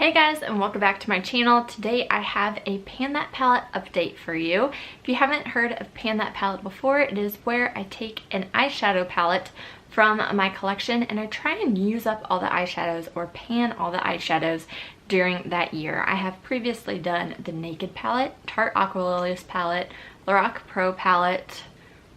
Hey guys, and welcome back to my channel. Today I have a Pan That Palette update for you. If you haven't heard of Pan That Palette before, it is where I take an eyeshadow palette from my collection and I try and use up all the eyeshadows or pan all the eyeshadows during that year. I have previously done the Naked palette, Tarte Aquarellus palette, Lorac Pro palette.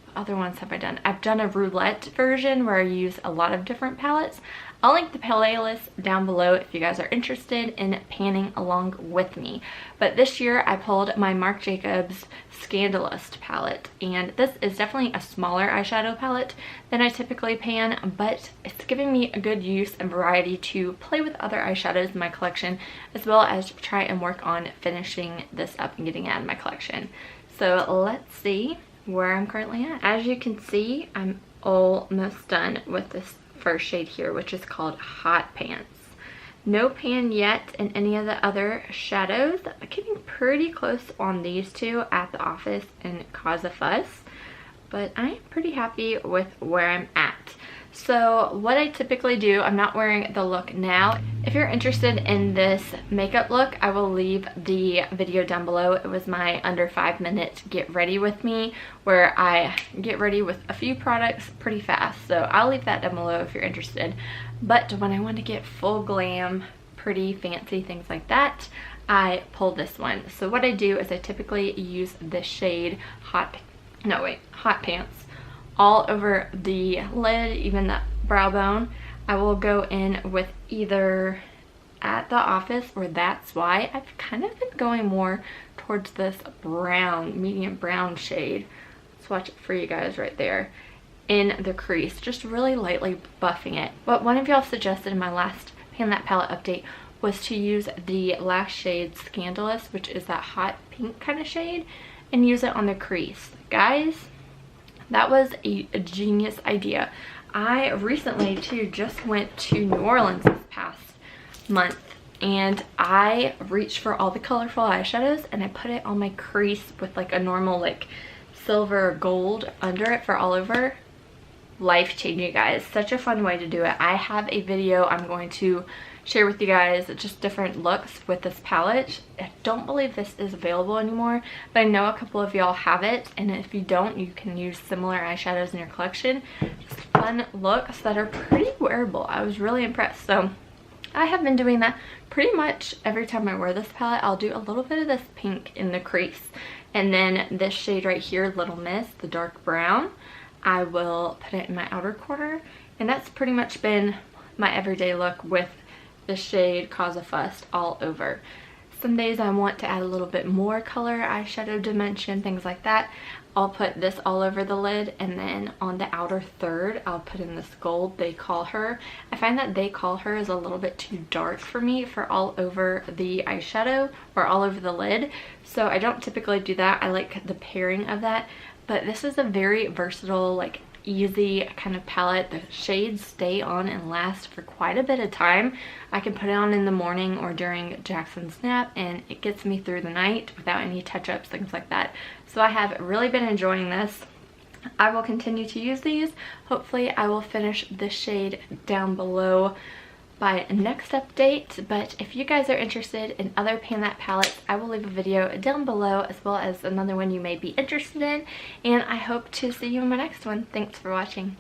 What other ones have I done? I've done a roulette version where I use a lot of different palettes. I'll link the playlist down below if you guys are interested in panning along with me. But this year I pulled my Marc Jacobs Scandalust palette, and this is definitely a smaller eyeshadow palette than I typically pan, but it's giving me a good use and variety to play with other eyeshadows in my collection, as well as try and work on finishing this up and getting it out of my collection. So let's see where I'm currently at. As you can see, I'm almost done with this first shade here, which is called Hot Pants. No pan yet in any of the other shadows. I'm getting pretty close on these two at the office and Cause a Fuss, but I'm pretty happy with where I'm at. So what I typically do, I'm not wearing the look now. If you're interested in this makeup look, I will leave the video down below. It was my under 5-minute get ready with me, where I get ready with a few products pretty fast. So I'll leave that down below if you're interested. But when I want to get full glam, pretty fancy, things like that, I pull this one. So what I do is I typically use the shade Hot Pants all over the lid, even the brow bone. I will go in with either At the Office or That's Why. I've kind of been going more towards this brown, medium brown shade. Let's watch it for you guys right there in the crease, just really lightly buffing it. What one of y'all suggested in my last Pan That Palette update was to use the last shade Scandalous, which is that hot pink kind of shade, and use it on the crease. Guys, that was a genius idea. I recently too just went to New Orleans this past month, and I reached for all the colorful eyeshadows and I put it on my crease with like a normal like silver or gold under it for all over. Life changing, guys. Such a fun way to do it. I have a video I'm going to share with you guys, just different looks with this palette. I don't believe this is available anymore, but I know a couple of y'all have it, and if you don't, you can use similar eyeshadows in your collection. Just fun looks that are pretty wearable. I was really impressed. So I have been doing that pretty much every time I wear this palette. I'll do a little bit of this pink in the crease, and then this shade right here, Little Miss, the dark brown, I will put it in my outer corner, and that's pretty much been my everyday look with the shade Cause a Fuss all over. Some days I want to add a little bit more color, eyeshadow dimension, things like that. I'll put this all over the lid, and then on the outer third I'll put in this gold They Call Her. I find that They Call Her is a little bit too dark for me for all over the eyeshadow or all over the lid, so I don't typically do that. I like the pairing of that, but this is a very versatile, like easy kind of palette. The shades stay on and last for quite a bit of time. I can put it on in the morning or during Jackson's nap, and it gets me through the night without any touch-ups, things like that. So I have really been enjoying this. I will continue to use these. Hopefully I will finish this shade down below by next update, but if you guys are interested in other Pan That palettes, I will leave a video down below, as well as another one you may be interested in, and I hope to see you in my next one. Thanks for watching.